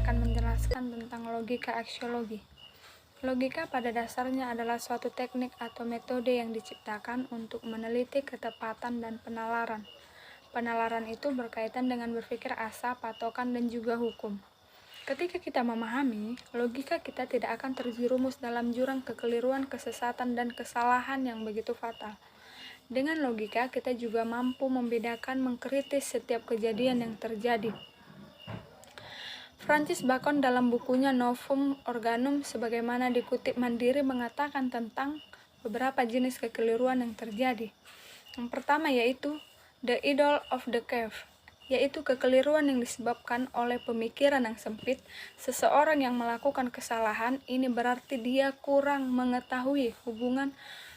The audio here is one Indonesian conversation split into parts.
akan menjelaskan tentang logika aksiologi. Logika pada dasarnya adalah suatu teknik atau metode yang diciptakan untuk meneliti ketepatan dan penalaran. Penalaran itu berkaitan dengan berpikir asa, patokan, dan juga hukum. Ketika kita memahami, logika kita tidak akan terjerumus dalam jurang kekeliruan, kesesatan, dan kesalahan yang begitu fatal. Dengan logika, kita juga mampu membedakan, mengkritis setiap kejadian yang terjadi. Francis Bacon dalam bukunya Novum Organum sebagaimana dikutip Mandiri mengatakan tentang beberapa jenis kekeliruan yang terjadi. Yang pertama yaitu the idol of the cave, yaitu kekeliruan yang disebabkan oleh pemikiran yang sempit. Seseorang yang melakukan kesalahan ini berarti dia kurang mengetahui hubungan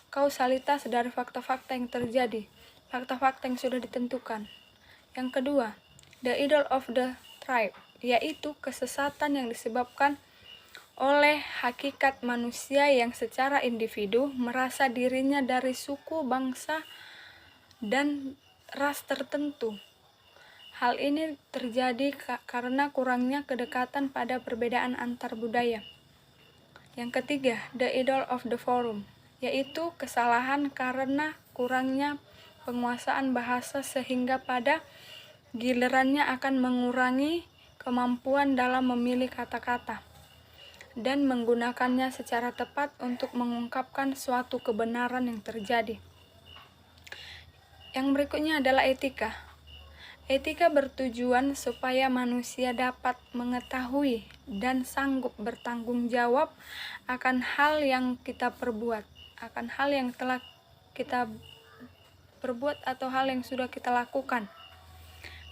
kausalitas dari fakta-fakta yang terjadi, fakta-fakta yang sudah ditentukan. Yang kedua, the idol of the tribe, yaitu kesesatan yang disebabkan oleh hakikat manusia yang secara individu merasa dirinya dari suku, bangsa, dan ras tertentu. Hal ini terjadi karena kurangnya kedekatan pada perbedaan antar budaya. Yang ketiga, the idol of the forum, yaitu kesalahan karena kurangnya penguasaan bahasa sehingga pada gilirannya akan mengurangi kemampuan dalam memilih kata-kata dan menggunakannya secara tepat untuk mengungkapkan suatu kebenaran yang terjadi. Yang berikutnya adalah etika. Etika bertujuan supaya manusia dapat mengetahui dan sanggup bertanggung jawab akan hal yang kita perbuat, akan hal yang telah kita perbuat atau hal yang sudah kita lakukan.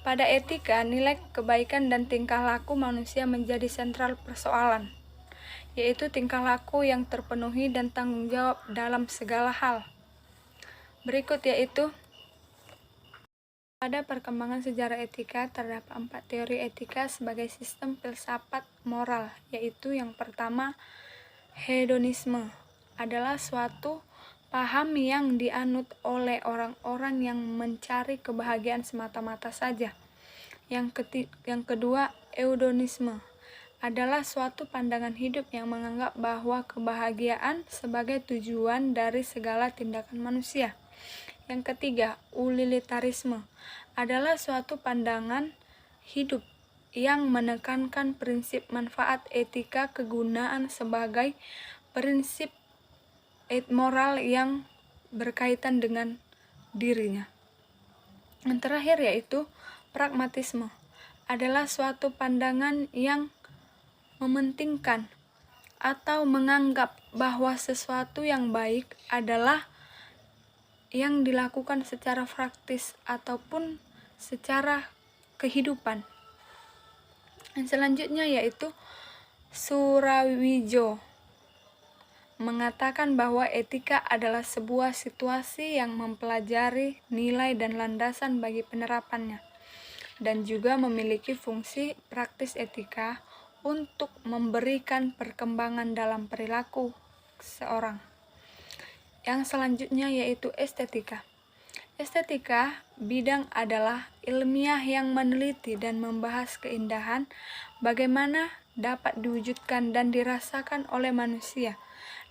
Pada etika, nilai kebaikan dan tingkah laku manusia menjadi sentral persoalan, yaitu tingkah laku yang terpenuhi dan tanggung jawab dalam segala hal. Berikut yaitu pada perkembangan sejarah etika terdapat 4 teori etika sebagai sistem filsafat moral, yaitu yang pertama, hedonisme adalah suatu paham yang dianut oleh orang-orang yang mencari kebahagiaan semata-mata saja. Yang kedua, eudonisme adalah suatu pandangan hidup yang menganggap bahwa kebahagiaan sebagai tujuan dari segala tindakan manusia. Yang ketiga, utilitarisme adalah suatu pandangan hidup yang menekankan prinsip manfaat etika kegunaan sebagai prinsip moral yang berkaitan dengan dirinya. Yang terakhir yaitu pragmatisme adalah suatu pandangan yang mementingkan atau menganggap bahwa sesuatu yang baik adalah yang dilakukan secara praktis ataupun secara kehidupan. Yang selanjutnya yaitu Surawijo mengatakan bahwa etika adalah sebuah situasi yang mempelajari nilai dan landasan bagi penerapannya, dan juga memiliki fungsi praktis etika untuk memberikan perkembangan dalam perilaku seorang. Yang selanjutnya yaitu estetika. Estetika bidang adalah ilmiah yang meneliti dan membahas keindahan, bagaimana dapat diwujudkan dan dirasakan oleh manusia,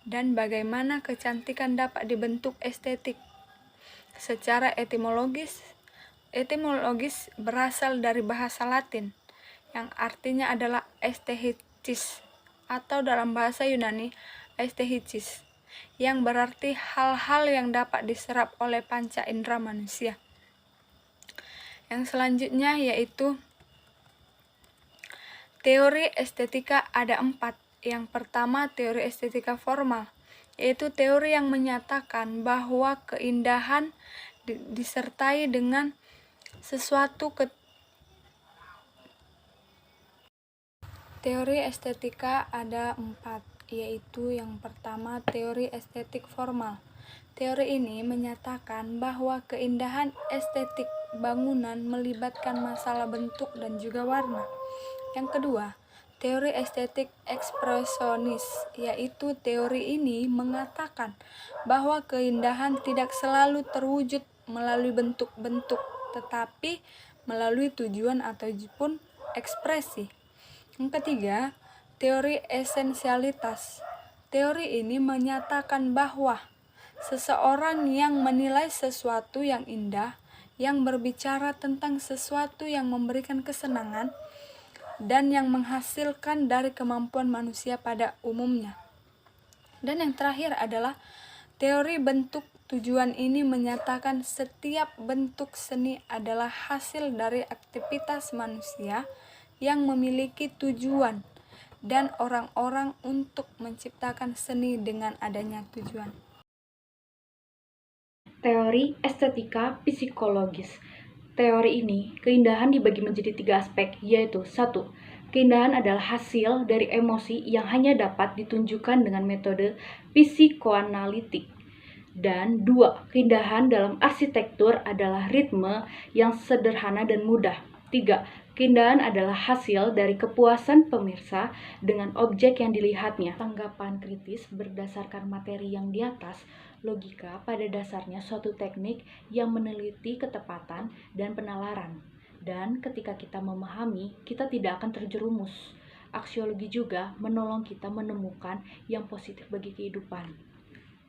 dan bagaimana kecantikan dapat dibentuk estetik. Secara etimologis berasal dari bahasa Latin yang artinya adalah aesthesis, atau dalam bahasa Yunani aesthesis, yang berarti hal-hal yang dapat diserap oleh panca indera manusia. Yang selanjutnya yaitu teori estetika ada 4. Yang pertama, teori estetika formal, yaitu teori yang menyatakan bahwa keindahan disertai dengan sesuatu Teori estetika ada 4, yaitu yang pertama, teori estetik formal. Teori ini menyatakan bahwa keindahan estetik bangunan melibatkan masalah bentuk dan juga warna. Yang kedua, teori estetik ekspresionis, yaitu teori ini mengatakan bahwa keindahan tidak selalu terwujud melalui bentuk-bentuk, tetapi melalui tujuan ataupun ekspresi. Yang ketiga, teori esensialitas. Teori ini menyatakan bahwa seseorang yang menilai sesuatu yang indah, yang berbicara tentang sesuatu yang memberikan kesenangan, dan yang menghasilkan dari kemampuan manusia pada umumnya. Dan yang terakhir adalah teori bentuk tujuan. Ini menyatakan setiap bentuk seni adalah hasil dari aktivitas manusia yang memiliki tujuan dan orang-orang untuk menciptakan seni dengan adanya tujuan. Teori estetika psikologis. Teori ini, keindahan dibagi menjadi 3 aspek, yaitu 1. Keindahan adalah hasil dari emosi yang hanya dapat ditunjukkan dengan metode psikoanalitik. Dan 2. Keindahan dalam arsitektur adalah ritme yang sederhana dan mudah. 3. Keindahan adalah hasil dari kepuasan pemirsa dengan objek yang dilihatnya. Tanggapan kritis berdasarkan materi yang di atas, logika pada dasarnya suatu teknik yang meneliti ketepatan dan penalaran. Dan ketika kita memahami, kita tidak akan terjerumus. Aksiologi juga menolong kita menemukan yang positif bagi kehidupan.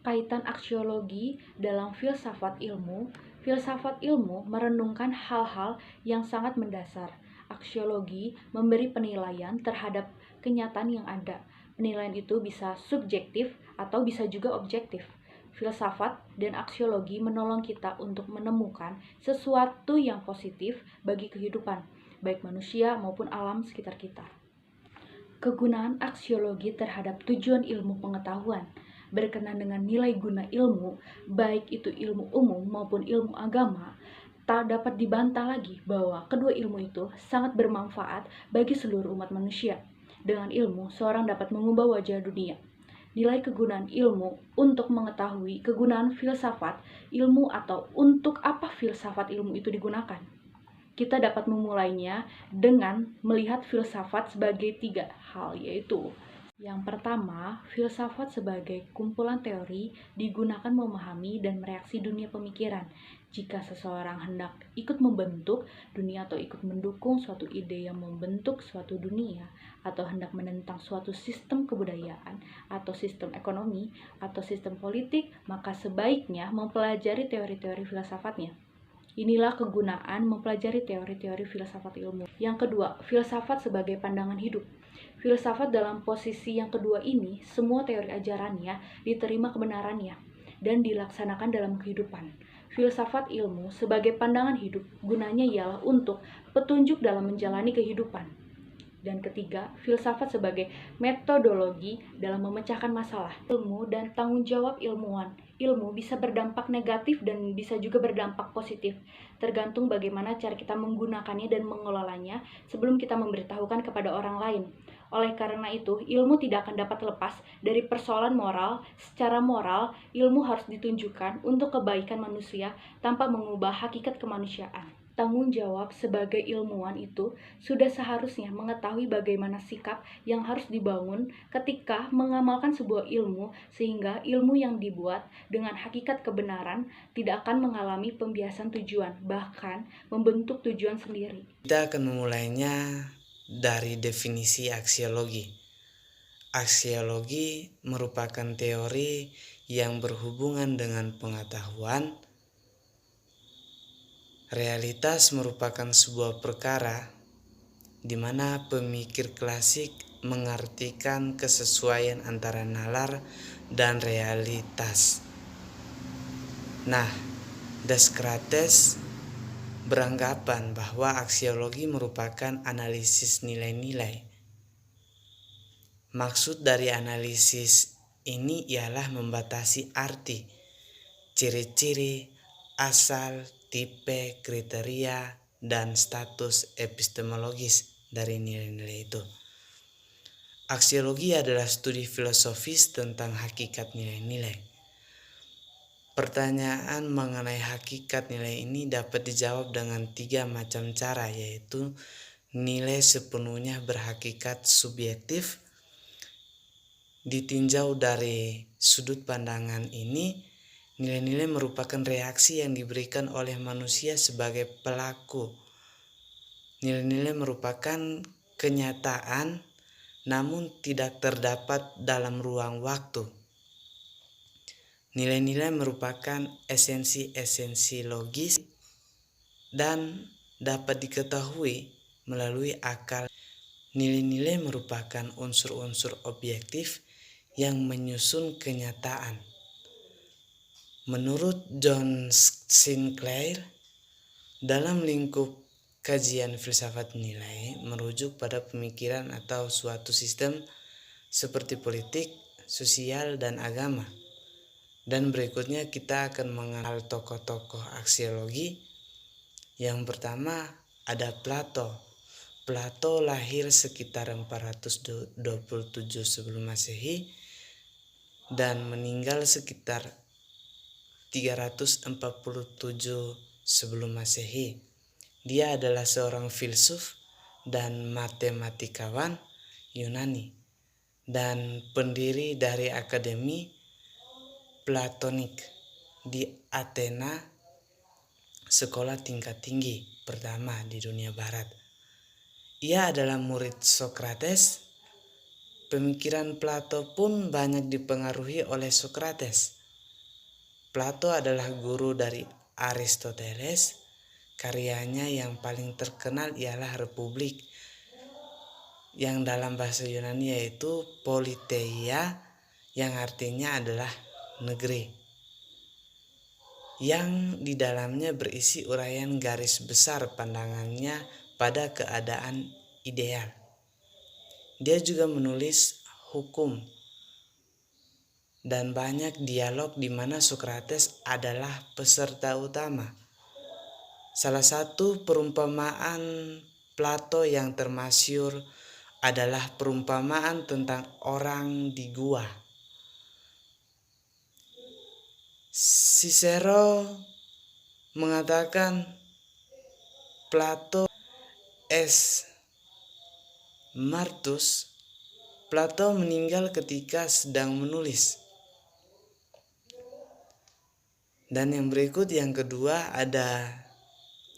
Kaitan aksiologi dalam filsafat ilmu. Filsafat ilmu merenungkan hal-hal yang sangat mendasar. Aksiologi memberi penilaian terhadap kenyataan yang ada. Penilaian itu bisa subjektif atau bisa juga objektif. Filsafat dan aksiologi menolong kita untuk menemukan sesuatu yang positif bagi kehidupan, baik manusia maupun alam sekitar kita. Kegunaan aksiologi terhadap tujuan ilmu pengetahuan berkenaan dengan nilai guna ilmu, baik itu ilmu umum maupun ilmu agama, tak dapat dibantah lagi bahwa kedua ilmu itu sangat bermanfaat bagi seluruh umat manusia. Dengan ilmu, seorang dapat mengubah wajah dunia. Nilai kegunaan ilmu untuk mengetahui kegunaan filsafat ilmu atau untuk apa filsafat ilmu itu digunakan. Kita dapat memulainya dengan melihat filsafat sebagai 3 hal, yaitu yang pertama, filsafat sebagai kumpulan teori digunakan memahami dan mereaksi dunia pemikiran. Jika seseorang hendak ikut membentuk dunia atau ikut mendukung suatu ide yang membentuk suatu dunia, atau hendak menentang suatu sistem kebudayaan, atau sistem ekonomi, atau sistem politik, maka sebaiknya mempelajari teori-teori filsafatnya. Inilah kegunaan mempelajari teori-teori filsafat ilmu. Yang kedua, filsafat sebagai pandangan hidup. Filsafat dalam posisi yang kedua ini, semua teori ajarannya diterima kebenarannya dan dilaksanakan dalam kehidupan. Filsafat ilmu sebagai pandangan hidup, gunanya ialah untuk petunjuk dalam menjalani kehidupan. Dan ketiga, filsafat sebagai metodologi dalam memecahkan masalah. Ilmu dan tanggung jawab ilmuwan. Ilmu bisa berdampak negatif dan bisa juga berdampak positif, tergantung bagaimana cara kita menggunakannya dan mengelolanya sebelum kita memberitahukan kepada orang lain. Oleh karena itu, ilmu tidak akan dapat lepas dari persoalan moral. Secara moral, ilmu harus ditunjukkan untuk kebaikan manusia tanpa mengubah hakikat kemanusiaan. Tanggung jawab sebagai ilmuwan itu sudah seharusnya mengetahui bagaimana sikap yang harus dibangun ketika mengamalkan sebuah ilmu, sehingga ilmu yang dibuat dengan hakikat kebenaran tidak akan mengalami pembiasan tujuan, bahkan membentuk tujuan sendiri. Kita akan memulainya dari definisi aksiologi. Aksiologi merupakan teori yang berhubungan dengan pengetahuan. Realitas merupakan sebuah perkara di mana pemikir klasik mengartikan kesesuaian antara nalar dan realitas. Nah, Descartes beranggapan bahwa aksiologi merupakan analisis nilai-nilai. Maksud dari analisis ini ialah membatasi arti, ciri-ciri, asal, tipe, kriteria, dan status epistemologis dari nilai-nilai itu. Aksiologi adalah studi filosofis tentang hakikat nilai-nilai. Pertanyaan mengenai hakikat nilai ini dapat dijawab dengan 3 macam cara, yaitu nilai sepenuhnya berhakikat subjektif. Ditinjau dari sudut pandangan ini, nilai-nilai merupakan reaksi yang diberikan oleh manusia sebagai pelaku. Nilai-nilai merupakan kenyataan namun tidak terdapat dalam ruang waktu. Nilai-nilai merupakan esensi-esensi logis dan dapat diketahui melalui akal. Nilai-nilai merupakan unsur-unsur objektif yang menyusun kenyataan. Menurut John Sinclair, dalam lingkup kajian filsafat nilai merujuk pada pemikiran atau suatu sistem seperti politik, sosial, dan agama. Dan berikutnya kita akan mengenal tokoh-tokoh aksiologi. Yang pertama ada Plato. Plato lahir sekitar 427 sebelum Masehi dan meninggal sekitar 347 sebelum Masehi. Dia adalah seorang filsuf dan matematikawan Yunani dan pendiri dari Akademi Platonik di Athena, sekolah tingkat tinggi pertama di dunia barat. Ia adalah murid Sokrates. Pemikiran Plato pun banyak dipengaruhi oleh Sokrates. Plato adalah guru dari Aristoteles. Karyanya yang paling terkenal ialah Republik, yang dalam bahasa Yunani yaitu Politeia, yang artinya adalah negeri, yang di dalamnya berisi uraian garis besar pandangannya pada keadaan ideal. Dia juga menulis hukum dan banyak dialog di mana Sokrates adalah peserta utama. Salah satu perumpamaan Plato yang termasyhur adalah perumpamaan tentang orang di gua. Cicero mengatakan Plato es martus. Plato meninggal ketika sedang menulis. Dan yang berikut yang kedua ada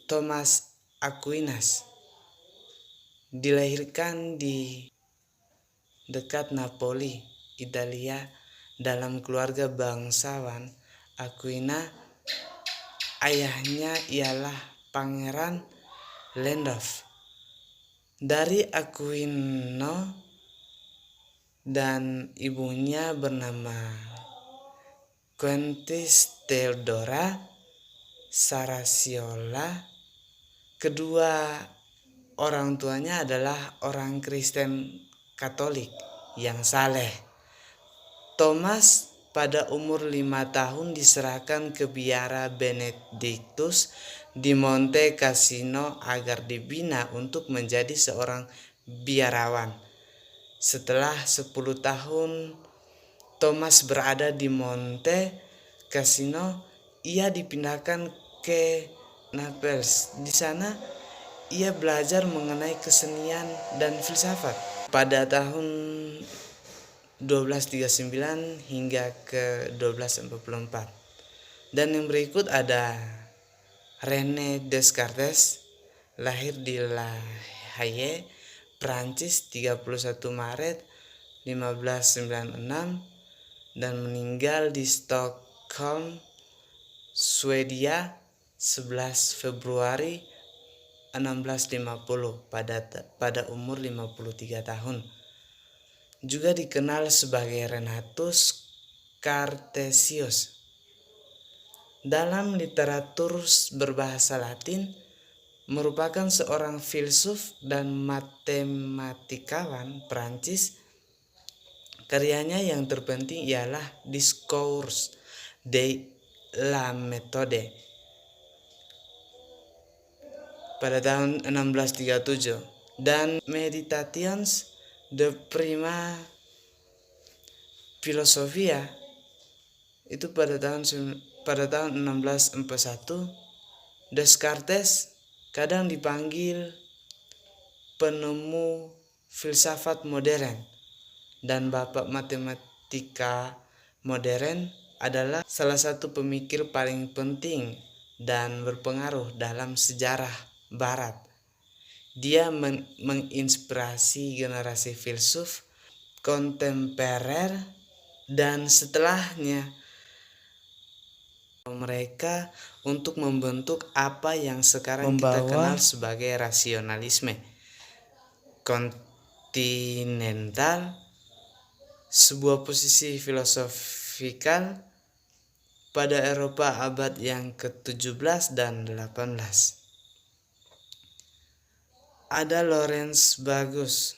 Thomas Aquinas. Dilahirkan di dekat Napoli, Italia, dalam keluarga bangsawan. Aquina, ayahnya ialah Pangeran Landolf. Dari Aquino dan ibunya bernama Quentis Theodora Saracciola. Kedua orang tuanya adalah orang Kristen Katolik yang saleh. Thomas pada umur 5 tahun diserahkan ke biara Benedictus di Monte Cassino agar dibina untuk menjadi seorang biarawan. Setelah 10 tahun Thomas berada di Monte Cassino, ia dipindahkan ke Naples. Di sana ia belajar mengenai kesenian dan filsafat. Pada tahun 1239 hingga ke 1244. Dan yang berikut ada René Descartes, lahir di La Haye, Prancis 31 Maret 1596 dan meninggal di Stockholm, Swedia 11 Februari 1650 pada umur 53 tahun. Juga dikenal sebagai Renatus Cartesius. Dalam literatur berbahasa Latin, merupakan seorang filsuf dan matematikawan Prancis. Karyanya yang terpenting ialah Discours de la Méthode pada tahun 1637 dan Meditations de Prima Philosophia itu pada tahun 1641. Descartes kadang dipanggil penemu filsafat modern dan bapak matematika modern, adalah salah satu pemikir paling penting dan berpengaruh dalam sejarah Barat. Dia menginspirasi generasi filsuf kontemporer dan setelahnya mereka untuk membentuk apa yang sekarang kita kenal sebagai rasionalisme kontinental, sebuah posisi filosofikal pada Eropa abad yang ke-17 dan 18. Ada Lawrence Bagus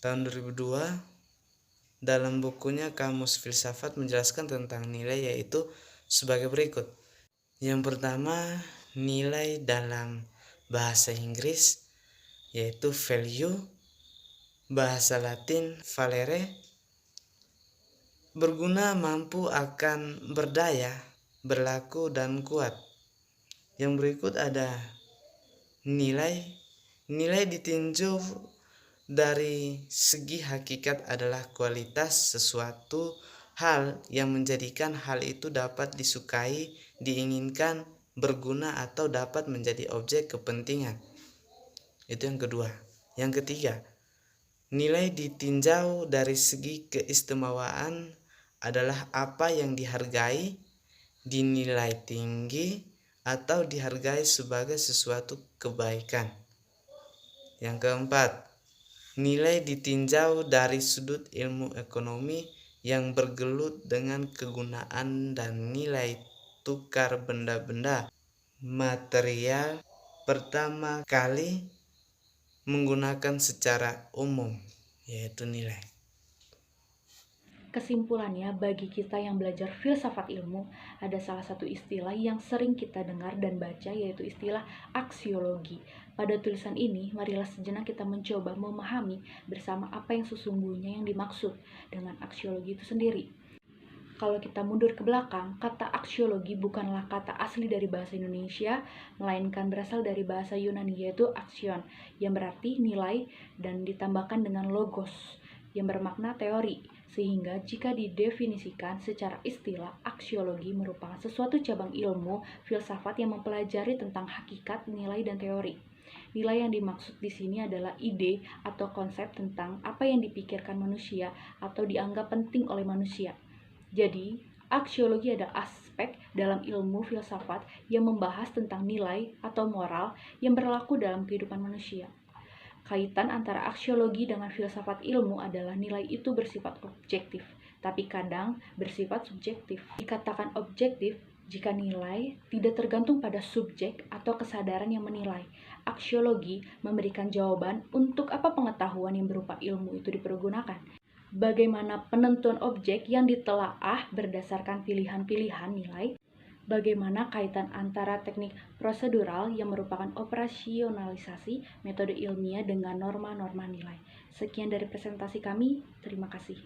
tahun 2002 dalam bukunya Kamus Filsafat menjelaskan tentang nilai, yaitu sebagai berikut. Yang pertama, nilai dalam bahasa Inggris yaitu value, bahasa Latin valere, berguna, mampu, akan, berdaya, berlaku, dan kuat. Yang berikut ada nilai. Nilai ditinjau dari segi hakikat adalah kualitas sesuatu hal yang menjadikan hal itu dapat disukai, diinginkan, berguna, atau dapat menjadi objek kepentingan. Itu yang kedua. Yang ketiga, nilai ditinjau dari segi keistimewaan adalah apa yang dihargai, dinilai tinggi, atau dihargai sebagai sesuatu kebaikan. Yang keempat, nilai ditinjau dari sudut ilmu ekonomi yang bergelut dengan kegunaan dan nilai tukar benda-benda material pertama kali menggunakan secara umum, yaitu nilai. Kesimpulannya, bagi kita yang belajar filsafat ilmu, ada salah satu istilah yang sering kita dengar dan baca, yaitu istilah aksiologi. Pada tulisan ini, marilah sejenak kita mencoba memahami bersama apa yang sesungguhnya yang dimaksud dengan aksiologi itu sendiri. Kalau kita mundur ke belakang, kata aksiologi bukanlah kata asli dari bahasa Indonesia, melainkan berasal dari bahasa Yunani, yaitu aksion, yang berarti nilai, dan ditambahkan dengan logos, yang bermakna teori. Sehingga jika didefinisikan secara istilah, aksiologi merupakan sesuatu cabang ilmu filsafat yang mempelajari tentang hakikat, nilai, dan teori. Nilai yang dimaksud di sini adalah ide atau konsep tentang apa yang dipikirkan manusia atau dianggap penting oleh manusia. Jadi, aksiologi adalah aspek dalam ilmu filsafat yang membahas tentang nilai atau moral yang berlaku dalam kehidupan manusia. Kaitan antara aksiologi dengan filsafat ilmu adalah nilai itu bersifat objektif, tapi kadang bersifat subjektif. Dikatakan objektif jika nilai tidak tergantung pada subjek atau kesadaran yang menilai. Aksiologi memberikan jawaban untuk apa pengetahuan yang berupa ilmu itu dipergunakan. Bagaimana penentuan objek yang ditelaah berdasarkan pilihan-pilihan nilai, bagaimana kaitan antara teknik prosedural yang merupakan operasionalisasi metode ilmiah dengan norma-norma nilai. Sekian dari presentasi kami, terima kasih.